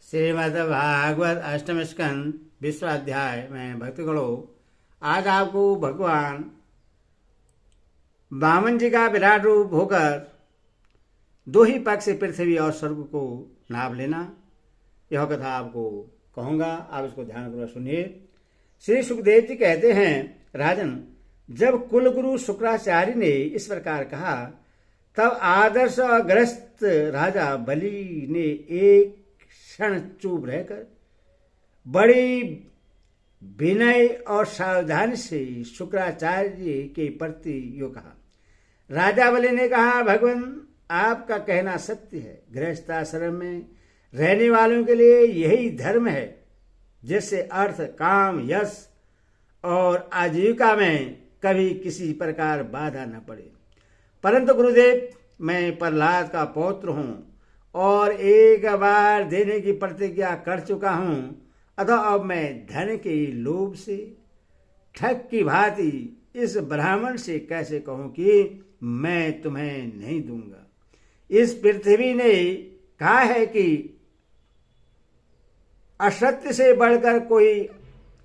श्रीमद्भागवत अष्टम स्कंद विश्वाध्याय में भक्तगणों, आज आपको भगवान वामन जी का विराट रूप होकर दो ही पग से पृथ्वी और स्वर्ग को नाप लेना, यह कथा आपको कहूँगा। आप इसको ध्यानपूर्वक सुनिए। श्री सुखदेव जी कहते हैं, राजन, जब कुलगुरु शुक्राचार्य ने इस प्रकार कहा, तब आदर्श और ग्रस्त राजा बलि ने एक क्षण चुप रहकर बड़ी विनय और सावधानी से शुक्राचार्य जी के प्रति यो कहा। राजा बलि ने कहा, भगवान, आपका कहना सत्य है। गृहस्थाश्रम में रहने वालों के लिए यही धर्म है, जिससे अर्थ, काम, यश और आजीविका में कभी किसी प्रकार बाधा न पड़े। परंतु गुरुदेव, मैं प्रहलाद का पौत्र हूँ और एक बार देने की प्रतिज्ञा कर चुका हूँ, अतः अब मैं धन के लोभ से ठग की भांति इस ब्राह्मण से कैसे कहूँ कि मैं तुम्हें नहीं दूंगा। इस पृथ्वी ने कहा है कि असत्य से बढ़कर कोई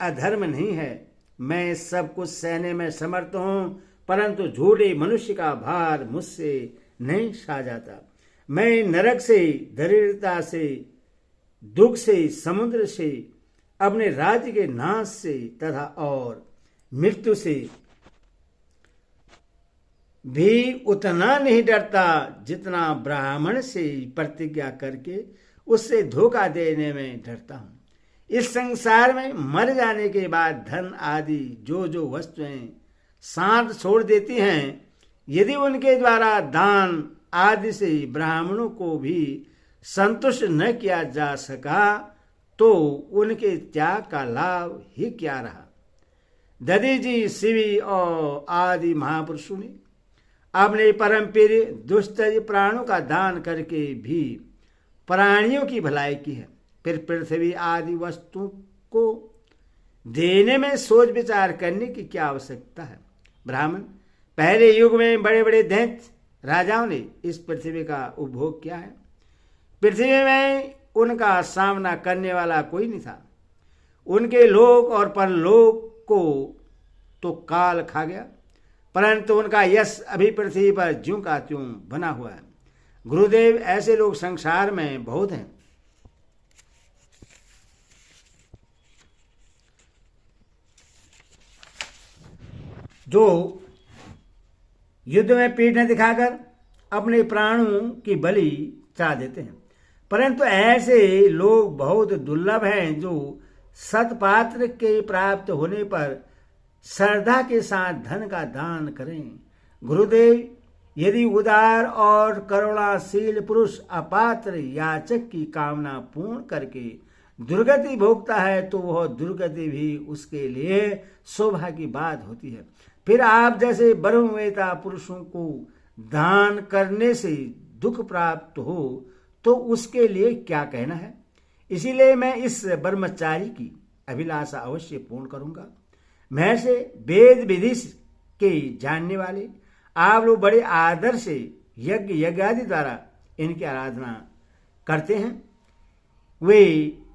अधर्म नहीं है। मैं सब कुछ सहने में समर्थ हूँ, परंतु झूठे मनुष्य का भार मुझसे नहीं सहा जाता। मैं नरक से, दरिद्रता से, दुख से, समुद्र से, अपने राज्य के नाश से तथा और मृत्यु से भी उतना नहीं डरता जितना ब्राह्मण से प्रतिज्ञा करके उससे धोखा देने में डरता हूँ। इस संसार में मर जाने के बाद धन आदि जो जो वस्तुएं साथ छोड़ देती हैं, यदि उनके द्वारा दान आदि से ब्राह्मणों को भी संतुष्ट न किया जा सका, तो उनके त्याग का लाभ ही क्या रहा। दधी जी, शिवी और आदि महापुरुषों ने अपने परम प्रिय दुष्ट प्राणों का दान करके भी प्राणियों की भलाई की है। फिर पृथ्वी आदि वस्तु को देने में सोच विचार करने की क्या आवश्यकता है। ब्राह्मण, पहले युग में बड़े बड़े दैत्य राजाओं ने इस पृथ्वी का उपभोग किया है। पृथ्वी में उनका सामना करने वाला कोई नहीं था। उनके लोक और परलोक को तो काल खा गया, परंतु उनका यश अभी पृथ्वी पर ज्यों का त्यों बना हुआ है। गुरुदेव, ऐसे लोग संसार में बहुत हैं। जो युद्ध में पीठ न दिखाकर अपने प्राणों की बलि चढ़ा देते हैं, परंतु ऐसे लोग बहुत दुर्लभ हैं जो सत्पात्र के प्राप्त होने पर श्रद्धा के साथ धन का दान करें। गुरुदेव, यदि उदार और करुणाशील पुरुष अपात्र याचक की कामना पूर्ण करके दुर्गति भोगता है, तो वह दुर्गति भी उसके लिए शोभा की बात होती है। फिर आप जैसे ब्रह्मवेता पुरुषों को दान करने से दुख प्राप्त हो, तो उसके लिए क्या कहना है। इसीलिए मैं इस ब्रह्मचारी की अभिलाषा अवश्य पूर्ण करूंगा। मैं से वेद विधि के जानने वाले आप लोग बड़े आदर से यज्ञ आदि द्वारा इनकी आराधना करते हैं। वे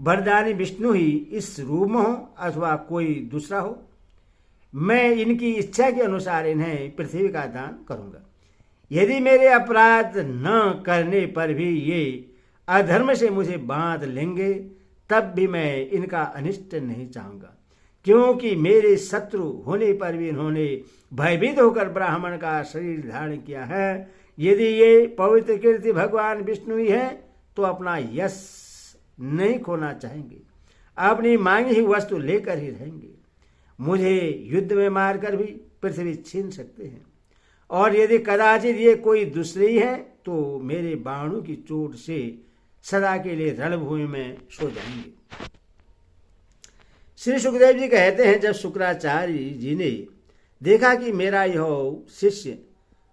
वरदानी विष्णु ही इस रूप में हो अथवा कोई दूसरा हो, मैं इनकी इच्छा के अनुसार इन्हें पृथ्वी का दान करूंगा। यदि मेरे अपराध न करने पर भी ये अधर्म से मुझे बांध लेंगे, तब भी मैं इनका अनिष्ट नहीं चाहूंगा, क्योंकि मेरे शत्रु होने पर भी इन्होंने भयभीत होकर ब्राह्मण का शरीर धारण किया है। यदि ये पवित्र कीर्ति भगवान विष्णु ही है, तो अपना यश नहीं खोना चाहेंगे, अपनी मांगी हुई वस्तु लेकर ही रहेंगे। मुझे युद्ध में मारकर भी पृथ्वी छीन सकते हैं, और यदि कदाचित ये कोई दूसरे ही है, तो मेरे बाणों की चोट से सदा के लिए रणभूमि में सो जाएंगे। श्री सुखदेव जी कहते हैं, जब शुक्राचार्य जी ने देखा कि मेरा यह शिष्य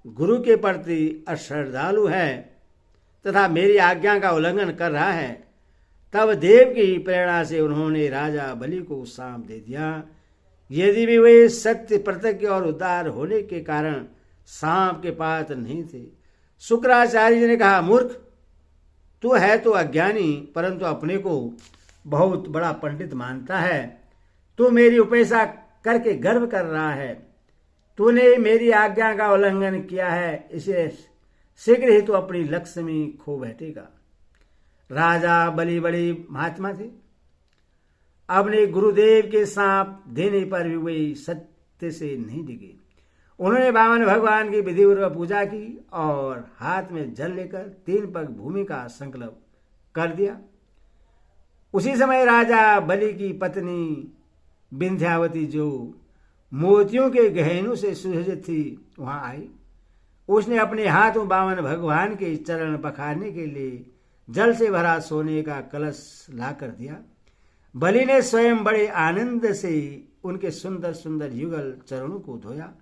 गुरु के प्रति अश्रद्धालु है तथा मेरी आज्ञा का उल्लंघन कर रहा है, तब देव की प्रेरणा से उन्होंने राजा बलि को शाप दे दिया। यदि भी वे सत्य, प्रतिज्ञ और उदार होने के कारण सांप के पात्र नहीं थे। शुक्राचार्य जी ने कहा, मूर्ख, तू है तो अज्ञानी, परंतु अपने को बहुत बड़ा पंडित मानता है। तू मेरी उपेक्षा करके गर्व कर रहा है। तूने मेरी आज्ञा का उल्लंघन किया है, इसे शीघ्र ही तू अपनी लक्ष्मी खो बैठेगा। राजा बलि बड़े महात्मा थे। अपने गुरुदेव के सांप देने पर भी वे सत्य से नहीं डिगे। उन्होंने वामन भगवान की विधिपूर्वक पूजा की और हाथ में जल लेकर 3 पग भूमि का संकल्प कर दिया। उसी समय राजा बलि की पत्नी विंध्यावती, जो मोतियों के गहनों से सुसज्जित थी, वहां आई। उसने अपने हाथों वामन भगवान के चरण पखारने के लिए जल से भरा सोने का कलश ला कर दिया। बलि ने स्वयं बड़े आनंद से उनके सुंदर सुंदर युगल चरणों को धोया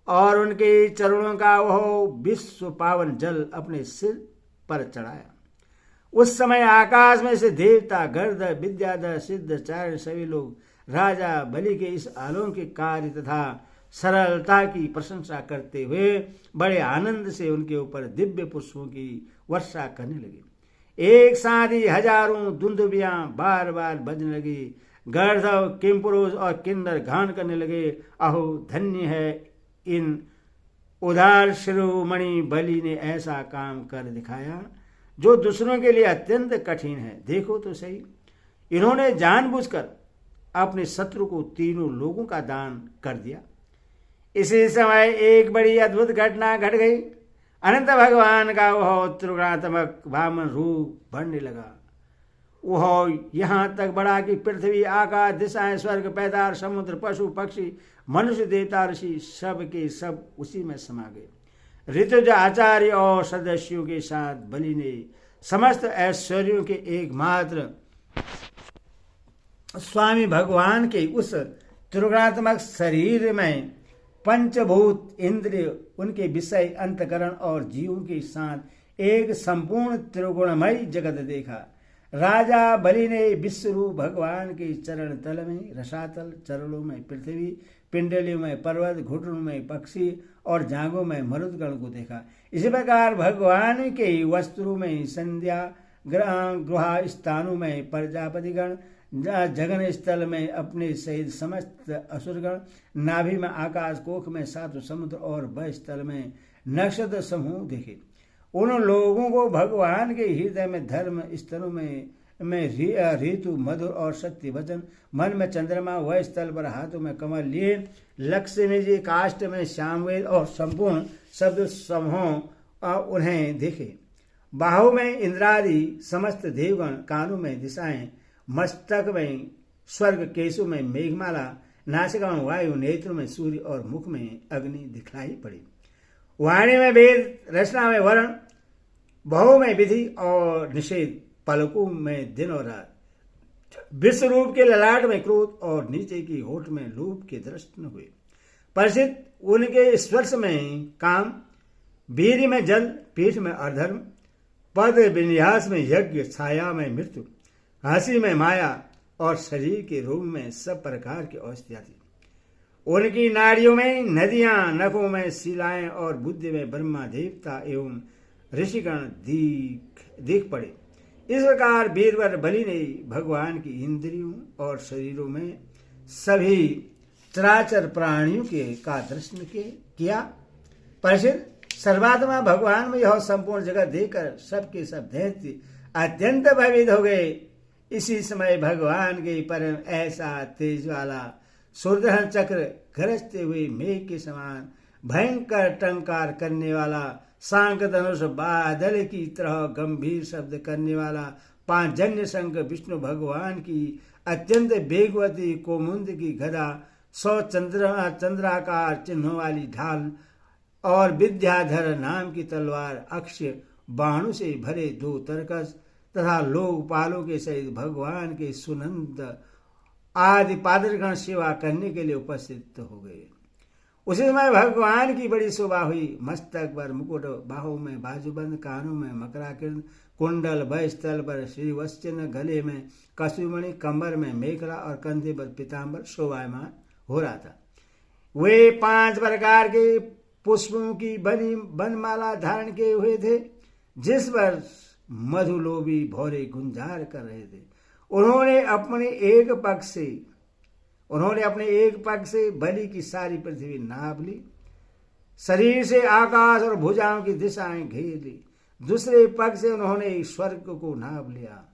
और उनके चरणों का वह विश्व पावन जल अपने सिर पर चढ़ाया। उस समय आकाश में से देवता, गर्द, विद्याधर, सिद्ध, चारण सभी लोग राजा बलि के इस अलौकिक कार्य तथा सरलता की प्रशंसा करते हुए बड़े आनंद से उनके ऊपर दिव्य पुष्पों की वर्षा करने लगे। एक साथ ही हजारों दुंदुभियां बार बार बजने लगी। गर्दव, किमपुरुष और किन्नर गान करने लगे, अहो धन्य है इन उदार शिरोमणि बलि ने ऐसा काम कर दिखाया जो दूसरों के लिए अत्यंत कठिन है। देखो तो सही, इन्होंने जानबूझकर अपने शत्रु को 3 लोगों का दान कर दिया। इसी समय एक बड़ी अद्भुत घटना घट गई। अनंत भगवान का वह त्रिगुणात्मक वामन रूप बढ़ने लगा। वह यहाँ तक बढ़ा कि पृथ्वी, आकाश, दिशाएं, स्वर्ग, पैदार, समुद्र, पशु, पक्षी, मनुष्य, देवता, ऋषि सब के सब उसी में समा गए। ऋतुज, आचार्य और सदस्यों के साथ बलि ने समस्त ऐश्वर्यों के एकमात्र स्वामी भगवान के उस त्रिगुणात्मक शरीर में पंचभूत इंद्रिय, उनके विषय, अंतकरण और जीवों के साथ एक संपूर्ण त्रिगुणमय जगत देखा। राजा बलि ने विश्वरूप भगवान के चरण तल में रसातल, चरणों में पृथ्वी, पिंडलियों में पर्वत, घुटनों में पक्षी और जांघों में मरुदगण को देखा। इसी प्रकार भगवान के वस्त्रों में संध्या, गुहा स्थानों में प्रजापतिगण, जगन स्थल में अपने सहित समस्त असुरगण, नाभि में आकाश, कोख में 7 समुद्र और वह स्थल में नक्षत्र समूह देखे। उन लोगों को भगवान के हृदय में धर्म, स्तनों में ऋतु, मधुर और सत्य वचन, मन में चंद्रमा, वह स्थल पर हाथों में कमल लिए, लक्ष्मी जी, काष्ठ में श्यामवेद और संपूर्ण शब्द समूह उन्हें देखे। बाहु में इंद्रादि समस्त देवगण, कानों में दिशाएं, मस्तक में स्वर्ग, केशों में मेघमाला, नासिका में वायु, नेत्रों में सूर्य और मुख में अग्नि दिखलाई पड़ी। वाणी में वेद, रचना में वर्ण, बहु में विधि और निषेध, पलकों में दिन और रात, विश्वरूप के ललाट में क्रोध और नीचे की होठ में लोभ के दर्शन हुए। परिचित उनके स्पर्श में काम, वीर्य में जल, पीठ में अधर्म, पद विन्यास में यज्ञ, छाया में मृत्यु, हंसी में माया और शरीर के रोग में सब प्रकार की औषधियां थी। उनकी नाड़ियों में नदियां, नखों में शिलाएं और बुद्धि में ब्रह्मा, देवता एवं ऋषिगण दिख पड़े। इस प्रकार वीरवर बलि ने भगवान की इंद्रियों और शरीरों में सभी चराचर प्राणियों का दर्शन किया। परिचित सर्वात्मा भगवान में यह संपूर्ण जगत देखकर सबके सब दैत्य अत्यंत भयभीत हो गए। इसी समय भगवान के परम ऐसा तेज वाला सुदर्शन चक्र गरजते हुए मेघ के समान भयंकर टंकार करने वाला, सांक धनुष बादल की तरह गंभीर शब्द करने वाला, पांचजन्य शंख, विष्णु भगवान की अत्यंत वेगवती कोमुंद की गदा, 100 चंद्राकार चिन्हों वाली ढाल और विद्याधर नाम की तलवार, अक्षय बाणों से भरे 2 तरकस तथा लोकपालों के सहित भगवान के सुनंद आदि पादरगण सेवा करने के लिए उपस्थित हो गए। उसी समय भगवान की बड़ी शोभा हुई। मस्तक पर मुकुट, बाहों में बाजूबंद, कानों में मकराकृत कुंडल, वक्षस्थल पर श्रीवत्सचिन्ह, गले में कस्तूरमणि, कमर में मेखला और कंधे पर पीताम्बर शोभायमान हो रहा था। वे 5 प्रकार के पुष्पों की बनी बनमाला धारण किए हुए थे, जिस पर मधुलोभी भौरे गुंजार कर रहे थे। उन्होंने अपने एक पग से बलि की सारी पृथ्वी नाप ली, शरीर से आकाश और भुजाओं की दिशाएं घेर ली। दूसरे पग से उन्होंने स्वर्ग को नाप लिया।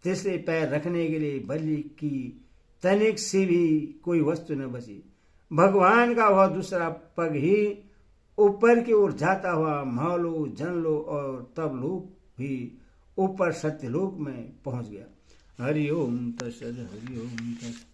तीसरे पैर रखने के लिए बलि की तनिक सी भी कोई वस्तु न बची। भगवान का वह दूसरा पग ही ऊपर की ओर जाता हुआ महलों, जनलों और तब लोक भी ऊपर सत्यलोक में पहुंच गया। हरि ओम तत्सत, हरि ओम तत्सत।